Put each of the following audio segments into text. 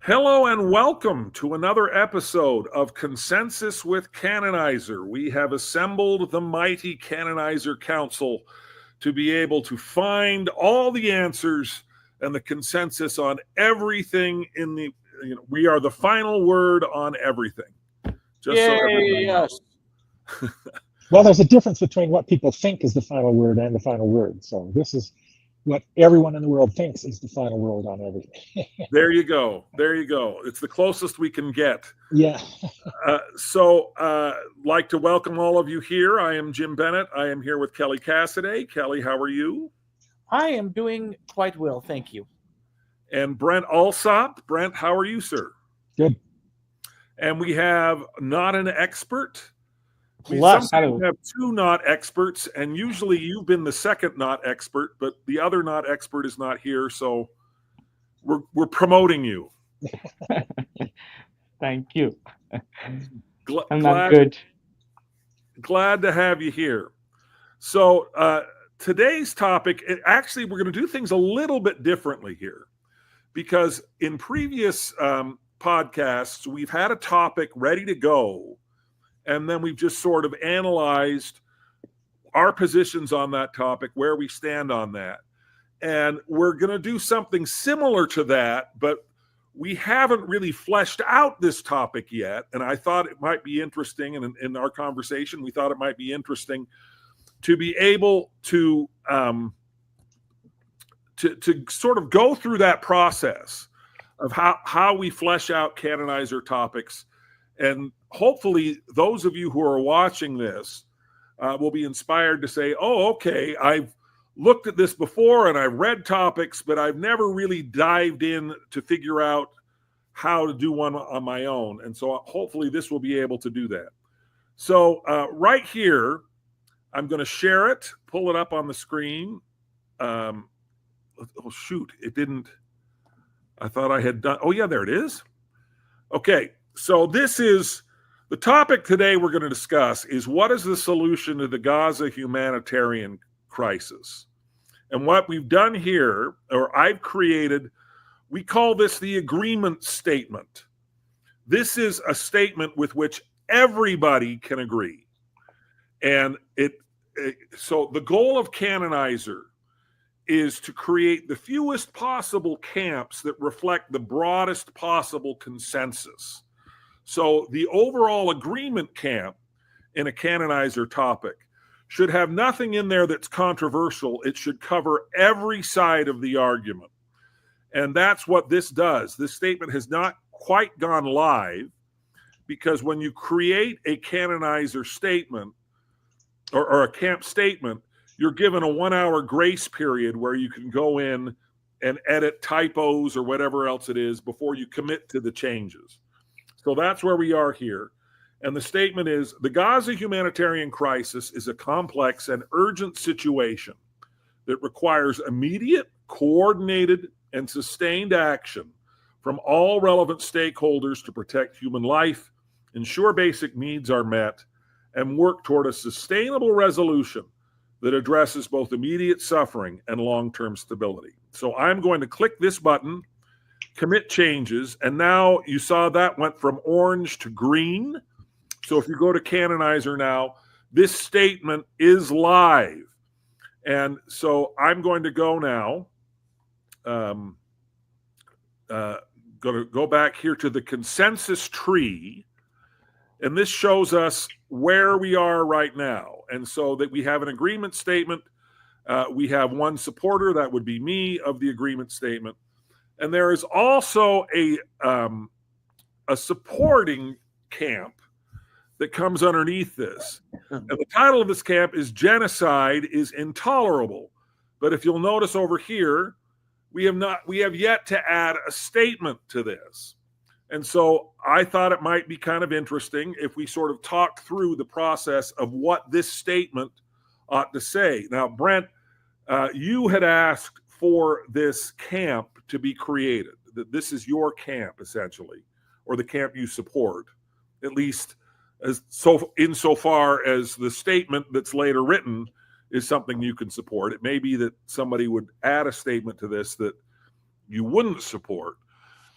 Hello and welcome to another episode of Consensus with Canonizer. We have assembled the mighty Canonizer Council to be able to find all the answers and the consensus on everything in the, we are the final word on everything. Just so everybody knows. Well, there's a difference between what people think is the final word and the final word. So this is what everyone in the world thinks is the final word on everything. There you go. There you go. It's the closest we can get. Yeah. Like to welcome all of you here. I am Jim Bennett. I am here with Kelly Cassidy. Kelly, how are you? I am doing quite well, thank you. And Brent Alsop. Brent, how are you, sir? Good. And we have not an expert. We Plus, sometimes have two not experts, and usually you've been the second not expert, but the other not expert is not here, so we're promoting you. Thank you. I'm glad, good. Glad to have you here. So today's topic, actually, we're going to do things a little bit differently here, because in previous podcasts, we've had a topic ready to go, and then we've just sort of analyzed our positions on that topic, where we stand on that. And we're going to do something similar to that, but we haven't really fleshed out this topic yet. And I thought it might be interesting, and in our conversation, we thought it might be interesting to be able to sort of go through that process of how we flesh out canonizer topics. And hopefully those of you who are watching this will be inspired to say, oh, okay, I've looked at this before and I've read topics, but I've never really dived in to figure out how to do one on my own. And so hopefully this will be able to do that. So right here, I'm going to share it, pull it up on the screen. Oh, shoot, it didn't. I thought I had done. Oh, yeah, there it is. Okay. So this is the topic today we're going to discuss is what is the solution to the Gaza humanitarian crisis? And what we've done here, or I've created, we call this the agreement statement. This is a statement with which everybody can agree. And so the goal of Canonizer is to create the fewest possible camps that reflect the broadest possible consensus. So the overall agreement camp in a canonizer topic should have nothing in there that's controversial. It should cover every side of the argument. And that's what this does. This statement has not quite gone live, because when you create a canonizer statement or a camp statement, you're given a 1 hour grace period where you can go in and edit typos or whatever else it is before you commit to the changes. So that's where we are here. And the statement is, the Gaza humanitarian crisis is a complex and urgent situation that requires immediate, coordinated, and sustained action from all relevant stakeholders to protect human life, ensure basic needs are met, and work toward a sustainable resolution that addresses both immediate suffering and long-term stability. So I'm going to click this button, commit changes, and now you saw that went from orange to green. So if you go to Canonizer now, this statement is live. And so I'm going to go now, going to go back here to the consensus tree, and this shows us where we are right now. And so that we have an agreement statement, we have one supporter, that would be me, of the agreement statement. And there is also a supporting camp that comes underneath this. And the title of this camp is Genocide is Intolerable. But if you'll notice over here, we have yet to add a statement to this. And so I thought it might be kind of interesting if we sort of talk through the process of what this statement ought to say. Now, Brent, you had asked for this camp to be created. That this is your camp, essentially, or the camp you support, at least insofar as the statement that's later written is something you can support. It may be that somebody would add a statement to this that you wouldn't support.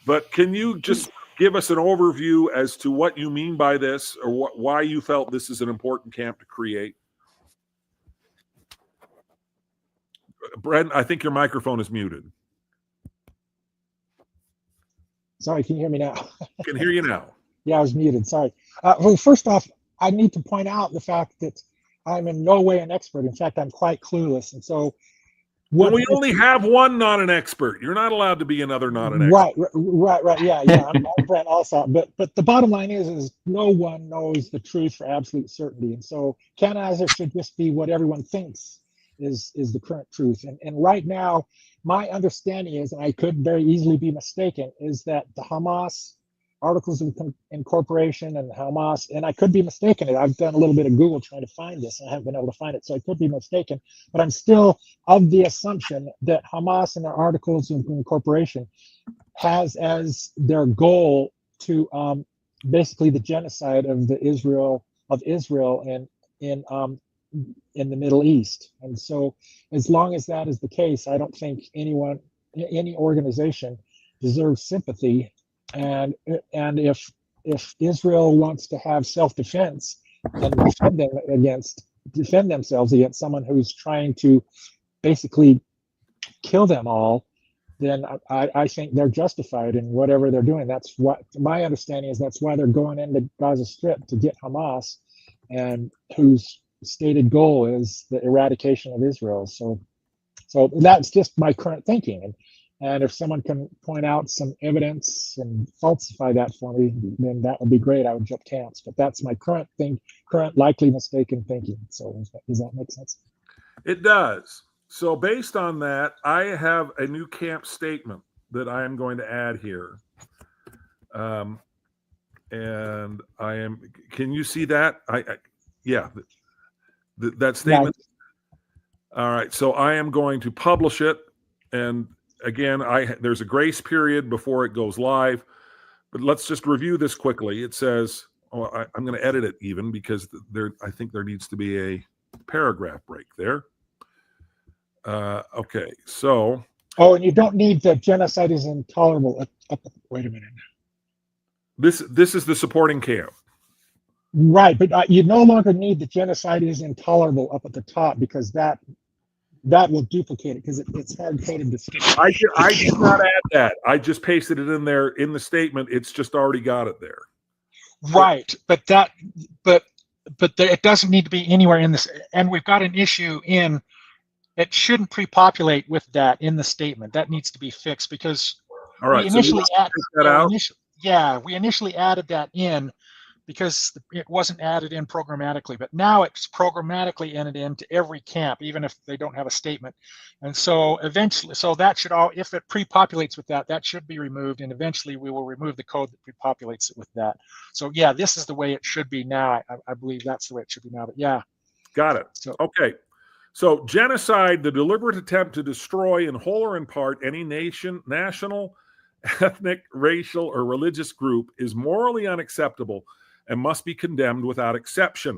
But can you just give us an overview as to what you mean by this, or why you felt this is an important camp to create? Brent, I think your microphone is muted. Sorry, can you hear me now? I can hear you now. Yeah, I was muted. Sorry. Well, first off, I need to point out the fact that I'm in no way an expert. In fact, I'm quite clueless. And so, well, we only have one not an expert. You're not allowed to be another not an expert. Right. Yeah. I'm Brent also. But the bottom line is no one knows the truth for absolute certainty. And so, canonizer should just be what everyone thinks is the current truth. And right now, my understanding is, and I could very easily be mistaken, is that the Hamas Articles of Incorporation and Hamas, and I could be mistaken. I've done a little bit of Google trying to find this, and I haven't been able to find it, so I could be mistaken. But I'm still of the assumption that Hamas and their Articles of Incorporation has as their goal to basically the genocide of Israel and in the Middle East. And so, as long as that is the case, I don't think any organization deserves sympathy. And if Israel wants to have self-defense and defend themselves against someone who's trying to basically kill them all, then I think they're justified in whatever they're doing. That's what my understanding is. That's why they're going into Gaza Strip, to get Hamas, and whose stated goal is the eradication of Israel. So that's just my current thinking. And if someone can point out some evidence and falsify that for me, then that would be great. I would jump camps. But that's my current likely mistaken thinking. So does that make sense? It does. So based on that, I have a new camp statement that I am going to add here. And I am, can you see that? Yeah, that statement. Yeah. All right. So I am going to publish it. And again, there's a grace period before it goes live, but let's just review this quickly. It says, I'm going to edit it even, because I think there needs to be a paragraph break there. Okay, so. Oh, and you don't need the genocide is intolerable. Wait a minute. This is the supporting camp. Right, but you no longer need the genocide is intolerable up at the top, because that will duplicate it, because it's hard-coded to stick. I did not add that. I just pasted it in there in the statement. It's just already got it there. Right, but it doesn't need to be anywhere in this. And we've got an issue in. It shouldn't pre-populate with that in the statement. That needs to be fixed, because all right, we initially we initially added that in because it wasn't added in programmatically, but now it's programmatically entered into every camp, even if they don't have a statement. And so eventually, that should all, if it pre-populates with that should be removed, and eventually we will remove the code that pre-populates it with that. So yeah, this is the way it should be now. I believe that's the way it should be now, but yeah. Got it. So, okay. So genocide, the deliberate attempt to destroy in whole or in part any nation, national, ethnic, racial, or religious group, is morally unacceptable and must be condemned without exception.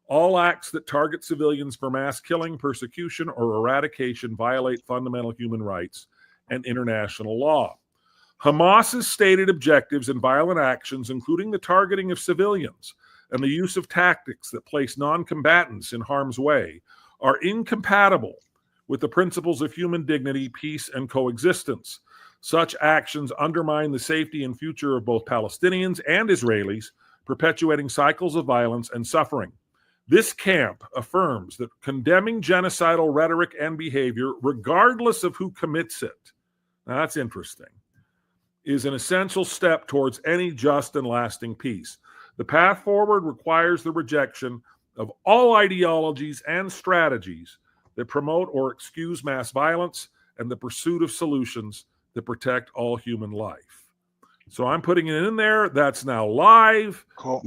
All acts that target civilians for mass killing, persecution, or eradication violate fundamental human rights and international law. Hamas's stated objectives and violent actions, including the targeting of civilians and the use of tactics that place non-combatants in harm's way, are incompatible with the principles of human dignity, peace, and coexistence. Such actions undermine the safety and future of both Palestinians and Israelis, perpetuating cycles of violence and suffering. This camp affirms that condemning genocidal rhetoric and behavior, regardless of who commits it, now that's interesting, is an essential step towards any just and lasting peace. The path forward requires the rejection of all ideologies and strategies that promote or excuse mass violence, and the pursuit of solutions that protect all human life. So I'm putting it in there. That's now live. Cool.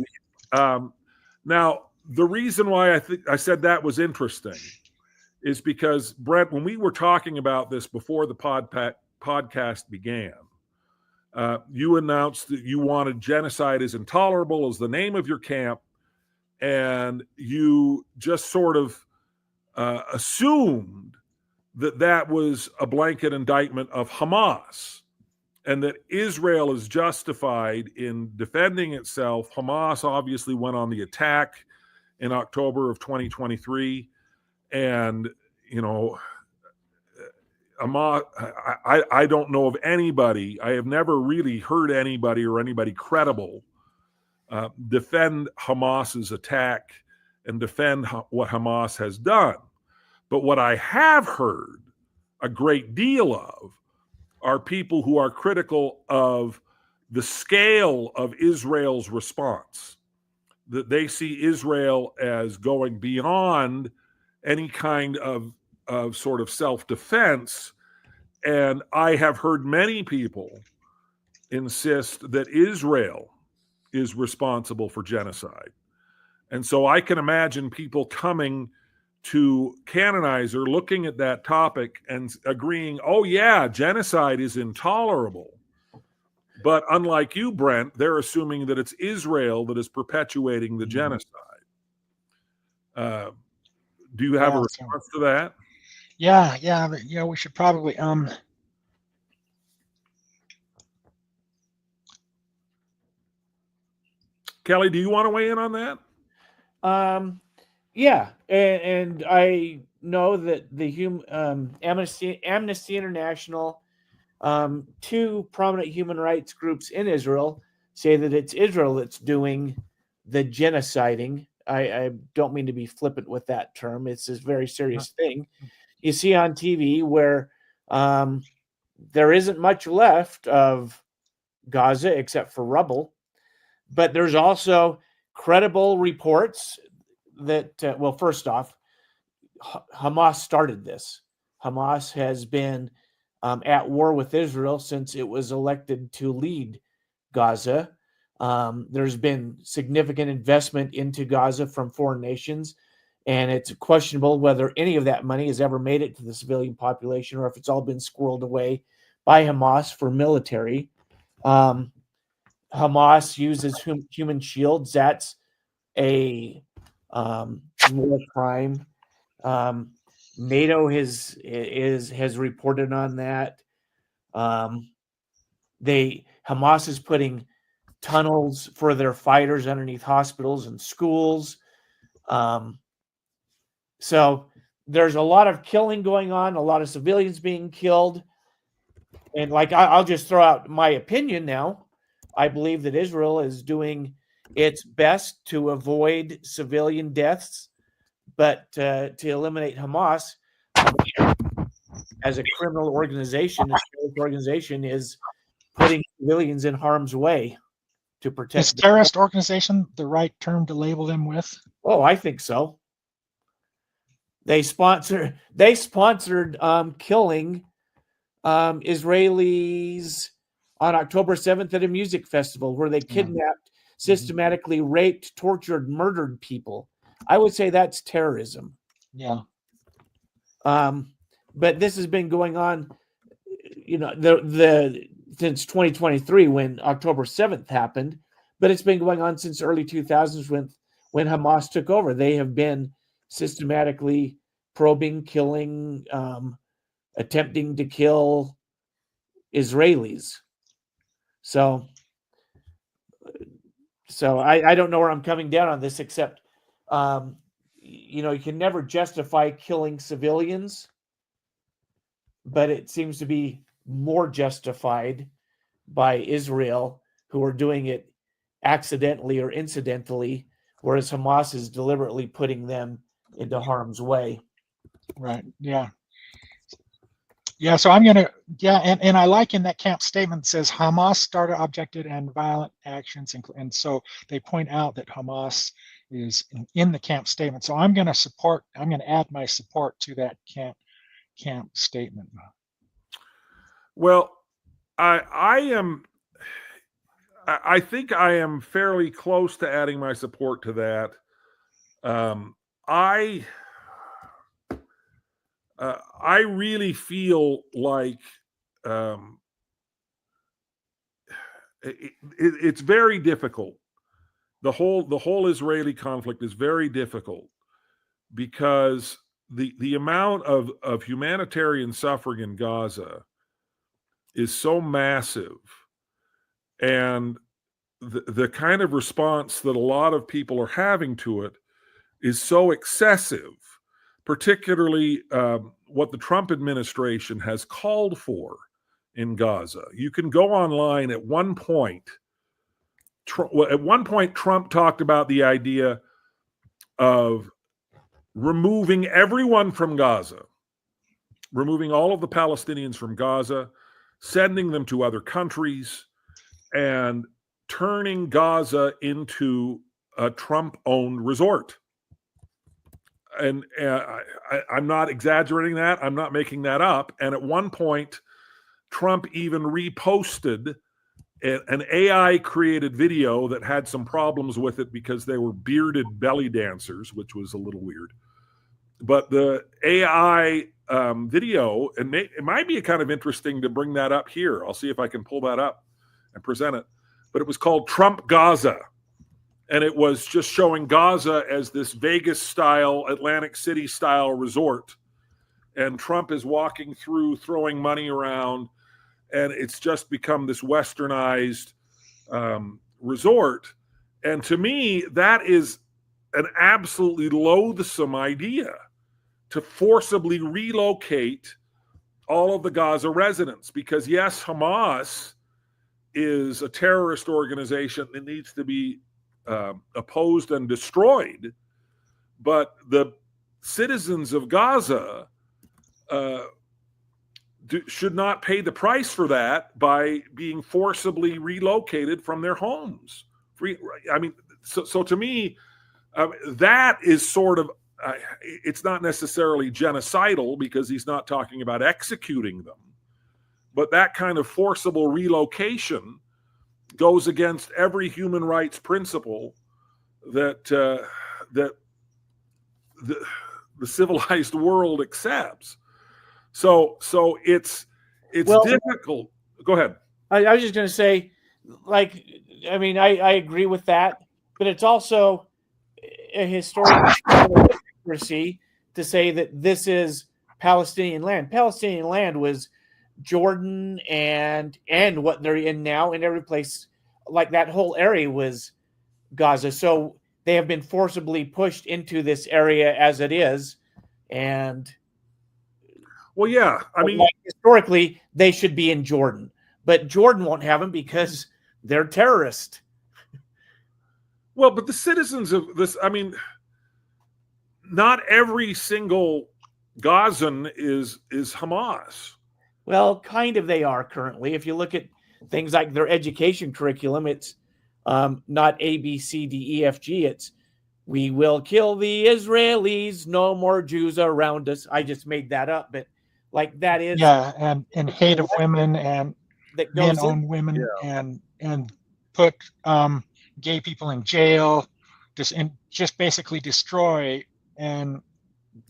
Now, the reason why I said that was interesting is because, Brett, when we were talking about this before the podcast began, you announced that you wanted genocide is intolerable as the name of your camp, and you just sort of assumed that was a blanket indictment of Hamas. and that Israel is justified in defending itself. Hamas obviously went on the attack in October of 2023, and I don't know of anybody. I have never really heard anybody or anybody credible defend Hamas's attack and defend what Hamas has done. But what I have heard a great deal of are people who are critical of the scale of Israel's response, that they see Israel as going beyond any kind of sort of self-defense. And I have heard many people insist that Israel is responsible for genocide. And so I can imagine people coming to Canonizer, looking at that topic and agreeing, oh yeah, genocide is intolerable. But unlike you, Brent, they're assuming that it's Israel that is perpetuating the genocide. Do you have a response to that? Yeah, we should probably Kelly, do you want to weigh in on that? Yeah, and I know that the Amnesty International, two prominent human rights groups in Israel, say that it's Israel that's doing the genociding. I don't mean to be flippant with that term. It's a very serious thing. You see on TV where there isn't much left of Gaza except for rubble, but there's also credible reports that, well, first off, Hamas started this. Hamas has been at war with Israel since it was elected to lead Gaza. There's been significant investment into Gaza from foreign nations, and it's questionable whether any of that money has ever made it to the civilian population or if it's all been squirreled away by Hamas for military. Hamas uses human shields. That's a war crime. NATO has reported on that. Hamas is putting tunnels for their fighters underneath hospitals and schools. So there's a lot of killing going on, a lot of civilians being killed. And I'll just throw out my opinion now. I believe that Israel is doing its best to avoid civilian deaths, but to eliminate Hamas as a criminal organization, is putting civilians in harm's way to protect. Is terrorist organization the right term to label them with? Oh, I think so. They sponsored killing Israelis on October 7th at a music festival where they kidnapped, systematically raped, tortured, murdered people. I would say that's terrorism. Yeah. But this has been going on, since 2023 when October 7th happened, but it's been going on since early 2000s when Hamas took over. They have been systematically probing, killing, attempting to kill Israelis. So I don't know where I'm coming down on this, except, you can never justify killing civilians, but it seems to be more justified by Israel, who are doing it accidentally or incidentally, whereas Hamas is deliberately putting them into harm's way. Right. Yeah. Yeah. So I'm going to, and I like in that camp statement says Hamas started objected and violent actions. And so they point out that Hamas is in the camp statement. So I'm going to add my support to that camp statement. Well, I think I am fairly close to adding my support to that. I really feel like it's very difficult. The whole Israeli conflict is very difficult because the amount of humanitarian suffering in Gaza is so massive, and the kind of response that a lot of people are having to it is so excessive, particularly what the Trump administration has called for in Gaza. You can go online at one point. Trump talked about the idea of removing everyone from Gaza, removing all of the Palestinians from Gaza, sending them to other countries, and turning Gaza into a Trump-owned resort. And I'm not exaggerating that. I'm not making that up. And at one point, Trump even reposted an AI-created video that had some problems with it because they were bearded belly dancers, which was a little weird. But the AI video, and it might be kind of interesting to bring that up here. I'll see if I can pull that up and present it. But it was called Trump Gaza. And it was just showing Gaza as this Vegas-style, Atlantic City-style resort. And Trump is walking through, throwing money around, and it's just become this westernized resort. And to me, that is an absolutely loathsome idea, to forcibly relocate all of the Gaza residents. Because yes, Hamas is a terrorist organization that needs to be opposed and destroyed, but the citizens of Gaza should not pay the price for that by being forcibly relocated from their homes. I mean, so to me, that is sort of, it's not necessarily genocidal because he's not talking about executing them, but that kind of forcible relocation goes against every human rights principle that the civilized world accepts. So it's difficult. Go ahead. I was just going to say, like, I mean, I agree with that, but it's also a historic accuracy to say that this is Palestinian land. Palestinian land was Jordan and what they're in now, in every place, like that whole area was Gaza. So they have been forcibly pushed into this area as it is. And well, yeah, I mean, like, historically they should be in Jordan, but Jordan won't have them because they're terrorists. Well, but the citizens of this, I mean, not every single Gazan is Hamas. Well, kind of they are currently. If you look at things like their education curriculum, it's not A, B, C, D, E, F, G. It's we will kill the Israelis, no more Jews around us. I just made that up, but like that is. Yeah, and hate of women and men own women, yeah. and put gay people in jail, just basically destroy, and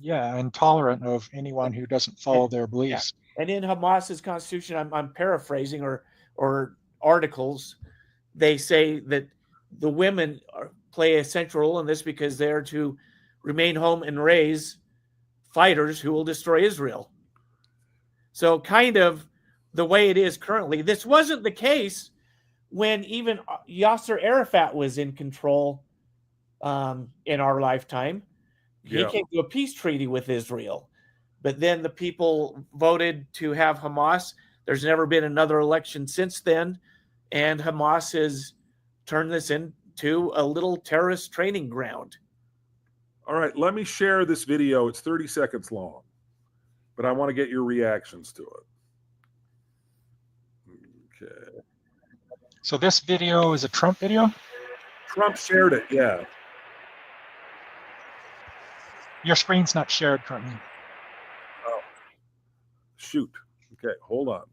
intolerant of anyone who doesn't follow their beliefs. Yeah. And in Hamas's constitution, I'm paraphrasing or articles, they say that the women play a central role in this because they're to remain home and raise fighters who will destroy Israel. So kind of the way it is currently. This wasn't the case when even Yasser Arafat was in control in our lifetime. He came to a peace treaty with Israel. But then the people voted to have Hamas. There's never been another election since then. And Hamas has turned this into a little terrorist training ground. All right, let me share this video. It's 30 seconds long, but I want to get your reactions to it. Okay. So this video is a Trump video? Trump shared it, yeah. Your screen's not shared currently. Oh, shoot. Okay, hold on.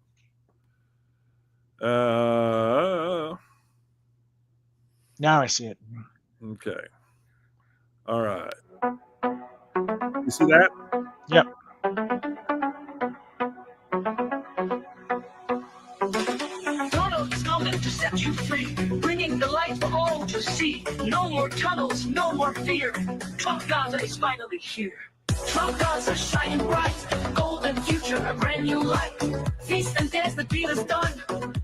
Now I see it. Okay. All right. You see that? Yep. Tunnels coming to set you free, bringing the light for all to see. No more tunnels, no more fear. Trump Gaza is finally here. Trump Gaza shining bright, golden future, a brand new light. Feast and dance, the deal is done.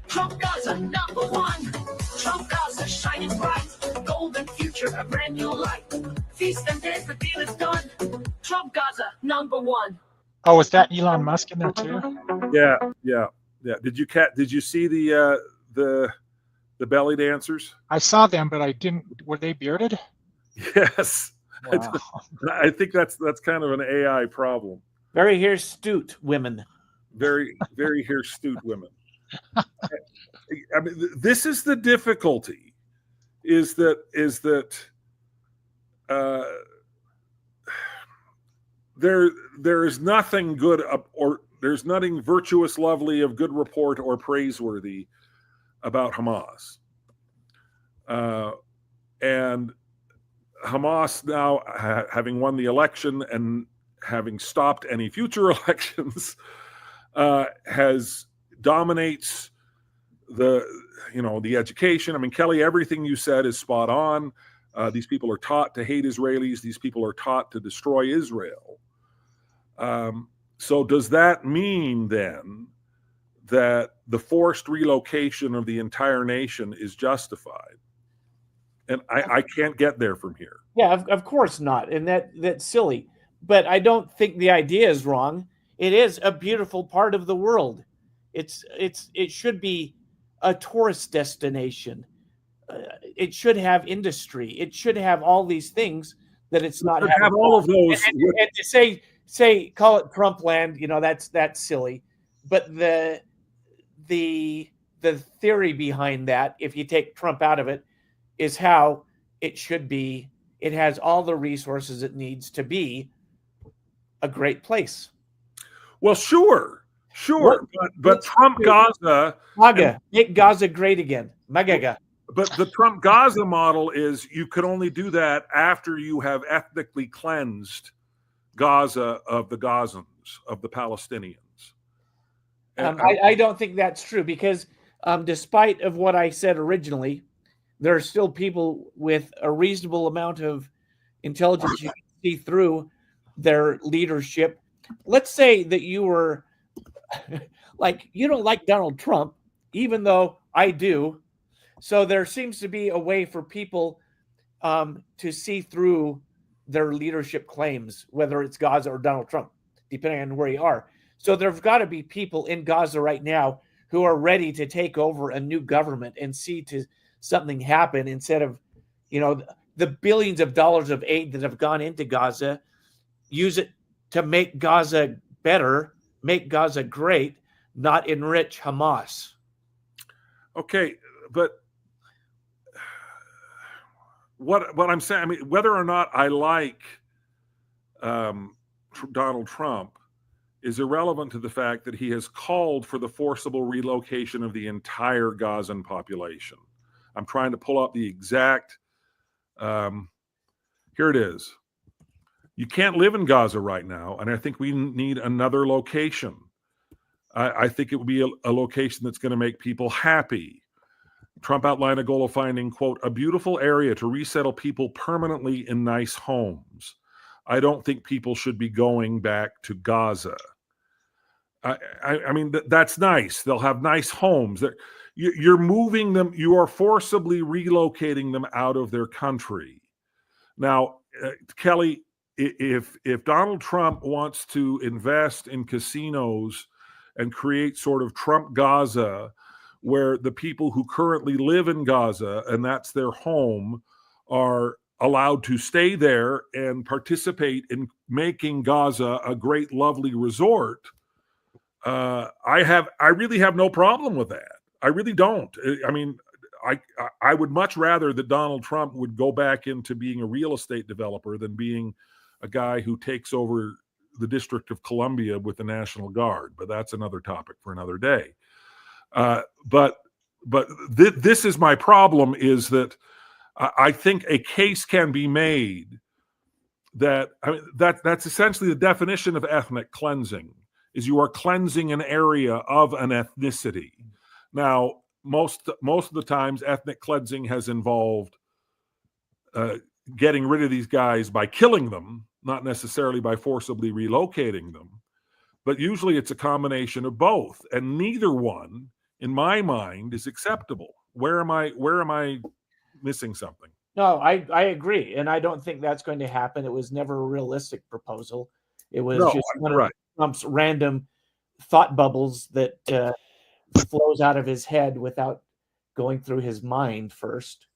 Trump Gaza #1. Trump Gaza shining bright, golden future, a brand new light. Feast and dance, the deal is done. Trump Gaza #1. Oh, was that Elon Musk in there too? Yeah. Did you see the belly dancers? I saw them, but I didn't. Were they bearded? Yes. Wow. I think that's kind of an AI problem. Very hirsute women. Very, very hirsute women. I mean, this is the difficulty. Is that there is nothing good or there's nothing virtuous, lovely, of good report or praiseworthy about Hamas. And Hamas now, having won the election and having stopped any future elections, dominates the education. I mean, Kelly, everything you said is spot on. These people are taught to hate Israelis. These people are taught to destroy Israel. So does that mean then that the forced relocation of the entire nation is justified? And I can't get there from here. Yeah, of course not. And that's silly. But I don't think the idea is wrong. It is a beautiful part of the world. It should be a tourist destination. It should have industry. It should have all these things that it's not having. Have all of those. And to say call it Trump land, that's silly. But the theory behind that, if you take Trump out of it, is how it should be. It has all the resources it needs to be a great place. Well, sure. But Trump Gaza. MAGA, make Gaza great again. MAGA. But the Trump Gaza model is you can only do that after you have ethnically cleansed Gaza of the Gazans, of the Palestinians. I don't think that's true because despite of what I said originally, there are still people with a reasonable amount of intelligence you can see through their leadership. Let's say that you were you don't like Donald Trump, even though I do. So there seems to be a way for people to see through their leadership claims, whether it's Gaza or Donald Trump, depending on where you are. So there's got to be people in Gaza right now who are ready to take over a new government and see to something happen instead of, the billions of dollars of aid that have gone into Gaza, use it to make Gaza better, make Gaza great, not enrich Hamas. Okay, but what I'm saying, I mean, whether or not I like Donald Trump is irrelevant to the fact that he has called for the forcible relocation of the entire Gazan population. I'm trying to pull up the exact, here it is. You can't live in Gaza right now, and I think we need another location. I think it would be a location that's going to make people happy. Trump outlined a goal of finding, quote, a beautiful area to resettle people permanently in nice homes. I don't think people should be going back to Gaza. I mean, that's nice. They'll have nice homes. You're moving them. You are forcibly relocating them out of their country. Now, Kelly, if Donald Trump wants to invest in casinos and create sort of Trump Gaza, where the people who currently live in Gaza, and that's their home, are allowed to stay there and participate in making Gaza a great, lovely resort, I really have no problem with that. I really don't. I mean, I would much rather that Donald Trump would go back into being a real estate developer than being a guy who takes over the District of Columbia with the National Guard. But that's another topic for another day. But this is my problem, is that I think a case can be made that, that's essentially the definition of ethnic cleansing, is you are cleansing an area of an ethnicity. Now, most of the times, ethnic cleansing has involved getting rid of these guys by killing them, not necessarily by forcibly relocating them, but usually it's a combination of both, and neither one, in my mind, is acceptable. Where am I missing something? No, I agree, and I don't think that's going to happen. It was never a realistic proposal. It was just one of Trump's random thought bubbles that flows out of his head without going through his mind first.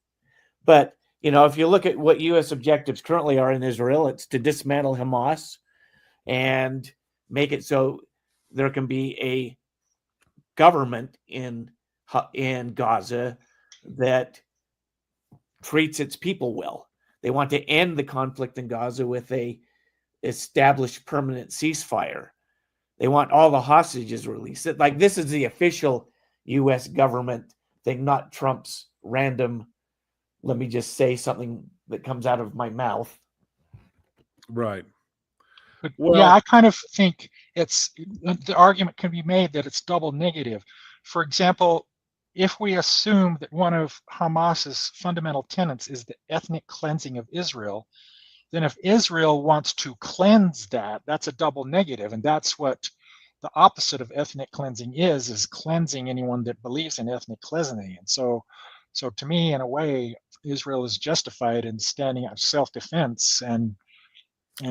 But if you look at what U.S. objectives currently are in Israel, it's to dismantle Hamas and make it so there can be a government in Gaza that treats its people well. They want to end the conflict in Gaza with a established permanent ceasefire. They want all the hostages released. Like, this is the official U.S. government thing, not Trump's random, let me just say something that comes out of my mouth. Right. Well, yeah, I kind of think the argument can be made that it's double negative. For example, if we assume that one of Hamas's fundamental tenets is the ethnic cleansing of Israel, then if Israel wants to cleanse that, that's a double negative. And that's what the opposite of ethnic cleansing is cleansing anyone that believes in ethnic cleansing. And so to me, in a way, Israel is justified in standing up self-defense and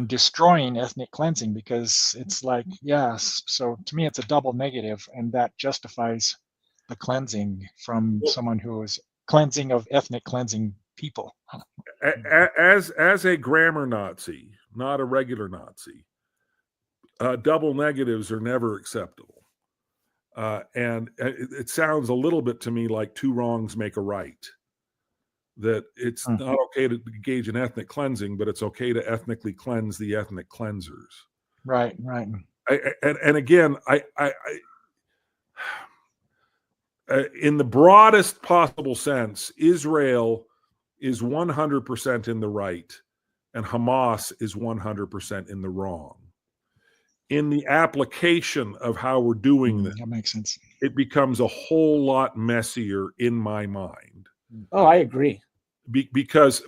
destroying ethnic cleansing, because it's like, yes. So to me, it's a double negative, and that justifies the cleansing from someone who is cleansing of ethnic cleansing people. As a grammar Nazi, not a regular Nazi, double negatives are never acceptable. And it sounds a little bit to me like two wrongs make a right. That it's not okay to engage in ethnic cleansing, but it's okay to ethnically cleanse the ethnic cleansers. Right. And again, I in the broadest possible sense, Israel is 100% in the right, and Hamas is 100% in the wrong. In the application of how we're doing this, that makes sense. It becomes a whole lot messier in my mind. Oh, I agree. Because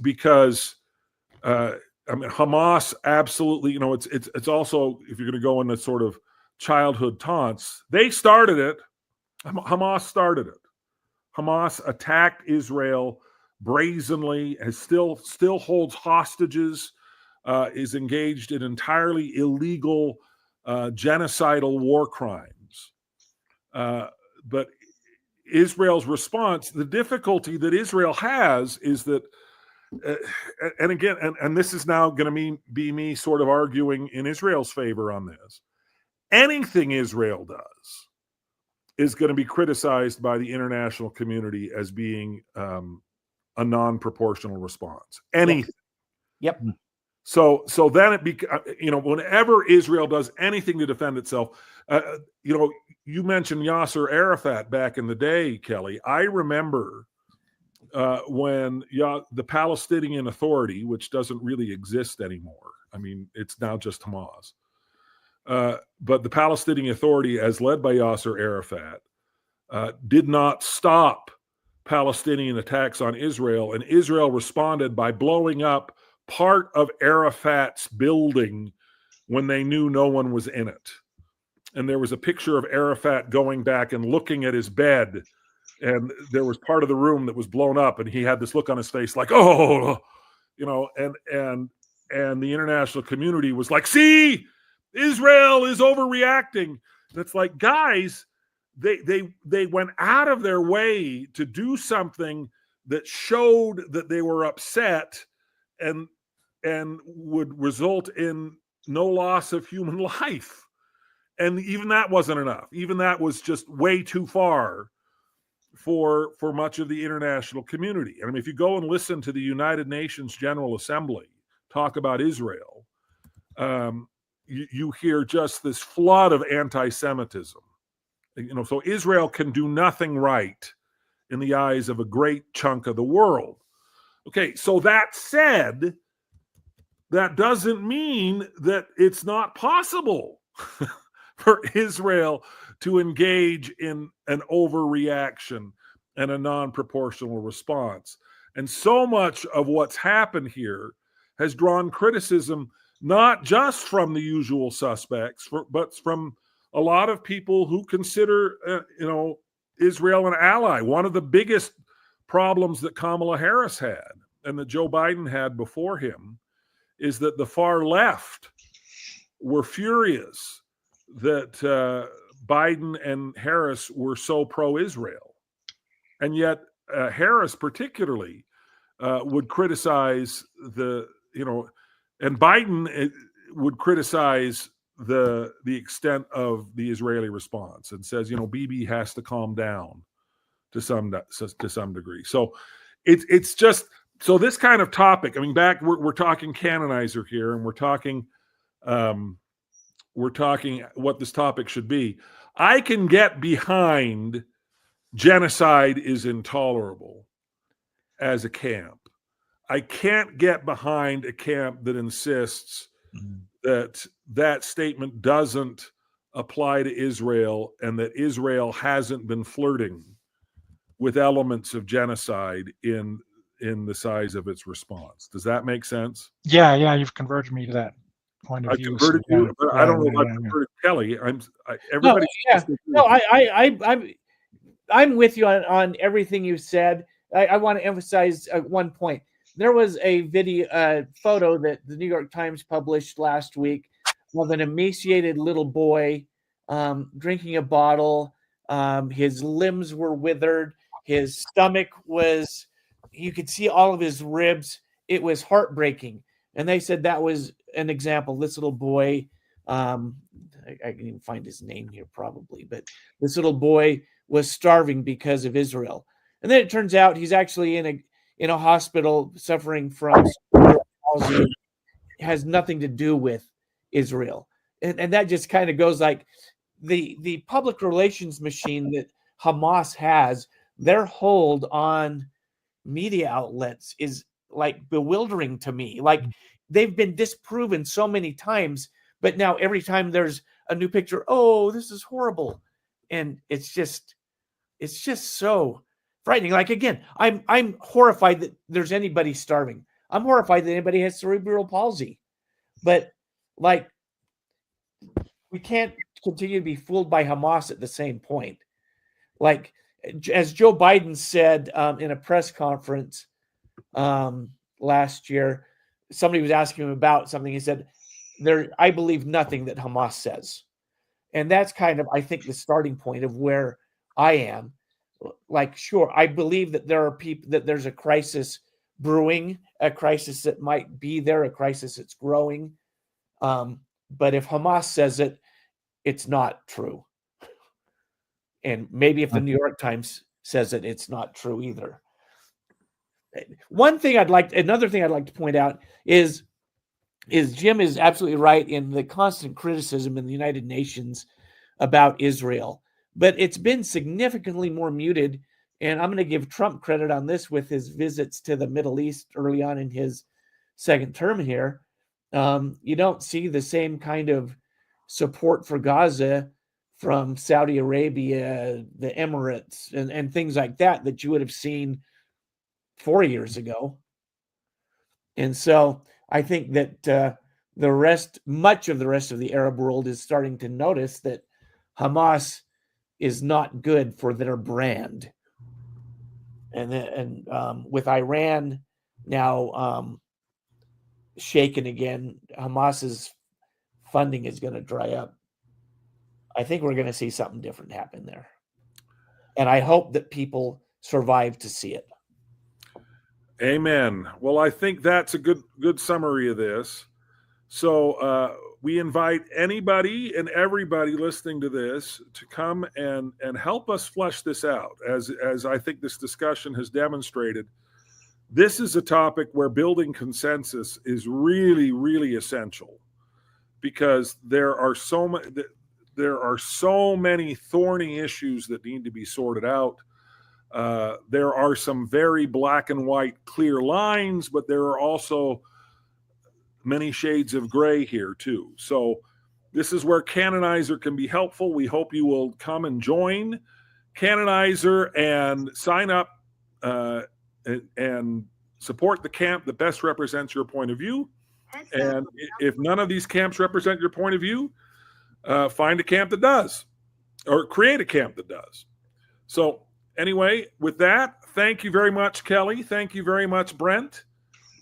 Hamas absolutely, it's also, if you're going to go into sort of childhood taunts, they started it. Hamas started it. Hamas attacked Israel brazenly, still holds hostages, is engaged in entirely illegal genocidal war crimes. But Israel's response, the difficulty that Israel has is that, and again, and this is now going to be me sort of arguing in Israel's favor on this. Anything Israel does is going to be criticized by the international community as being a non-proportional response. Anything. Yep. So then whenever Israel does anything to defend itself, you mentioned Yasser Arafat back in the day, Kelly. I remember when the Palestinian Authority, which doesn't really exist anymore. I mean, it's now just Hamas. But the Palestinian Authority, as led by Yasser Arafat, did not stop Palestinian attacks on Israel, and Israel responded by blowing up part of Arafat's building when they knew no one was in it. And there was a picture of Arafat going back and looking at his bed, and there was part of the room that was blown up, and he had this look on his face like, oh, and the international community was like, see, Israel is overreacting. And it's like, guys, they went out of their way to do something that showed that they were upset and would result in no loss of human life. And even that wasn't enough. Even that was just way too far for much of the international community. I mean, if you go and listen to the United Nations General Assembly talk about Israel, you hear just this flood of anti-Semitism. So Israel can do nothing right in the eyes of a great chunk of the world. Okay, so that said, that doesn't mean that it's not possible for Israel to engage in an overreaction and a non-proportional response. And so much of what's happened here has drawn criticism not just from the usual suspects, but from a lot of people who consider, Israel an ally. One of the biggest problems that Kamala Harris had and that Joe Biden had before him is that the far left were furious that Biden and Harris were so pro-Israel. And yet Harris particularly would criticize and Biden would criticize the extent of the Israeli response and says, Bibi has to calm down to some degree. So it's just, so this kind of topic, I mean, we're talking canonizer here, and we're talking what this topic should be. I can get behind genocide is intolerable as a camp. I can't get behind a camp that insists that statement doesn't apply to Israel and that Israel hasn't been flirting with elements of genocide in the size of its response. Does that make sense? Yeah, you've converted me to that point of view. I converted you, but I don't know if I converted Kelly. Everybody. I'm with you on everything you said. I want to emphasize one point. There was a photo that the New York Times published last week of an emaciated little boy drinking a bottle. His limbs were withered. His stomach was, you could see all of his ribs. It was heartbreaking. And they said that was an example. This little boy, I can even find his name here probably, but this little boy was starving because of Israel. And then it turns out he's actually in a hospital suffering from cerebral palsy. It has nothing to do with Israel. And that just kind of goes like the public relations machine that Hamas has, their hold on media outlets is like bewildering to me. Like they've been disproven so many times, but now every time there's a new picture, oh, this is horrible. And it's just so frightening. Like, again, I'm horrified that there's anybody starving. I'm horrified that anybody has cerebral palsy. But like, we can't continue to be fooled by Hamas at the same point. Like, as Joe Biden said in a press conference last year, somebody was asking him about something. He said, I believe nothing that Hamas says. And that's kind of, I think, the starting point of where I am. Like, sure, I believe that there are people, that there's a crisis brewing, a crisis that might be there, a crisis that's growing. But if Hamas says it, it's not true. And maybe if the New York Times says it, it's not true either. Another thing I'd like to point out is Jim is absolutely right in the constant criticism in the United Nations about Israel. But it's been significantly more muted. And I'm going to give Trump credit on this with his visits to the Middle East early on in his second term here. You don't see the same kind of support for Gaza from Saudi Arabia, the Emirates, and things like that you would have seen 4 years ago. And so I think that much of the rest of the Arab world is starting to notice that Hamas is not good for their brand. And with Iran now shaken again, Hamas's funding is going to dry up. I think we're going to see something different happen there. And I hope that people survive to see it. Amen. Well, I think that's a good summary of this. So we invite anybody and everybody listening to this to come and help us flesh this out. As I think this discussion has demonstrated, this is a topic where building consensus is really, really essential, because there are so many thorny issues that need to be sorted out. There are some very black and white clear lines, but there are also many shades of gray here too. So this is where Canonizer can be helpful. We hope you will come and join Canonizer and sign up and support the camp that best represents your point of view. And if none of these camps represent your point of view, find a camp that does, or create a camp that does. So anyway, with that, thank you very much, Kelly. Thank you very much, Brent.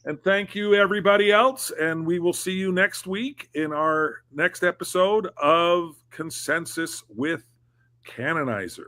And thank you, everybody else. And we will see you next week in our next episode of Consensus with Canonizer.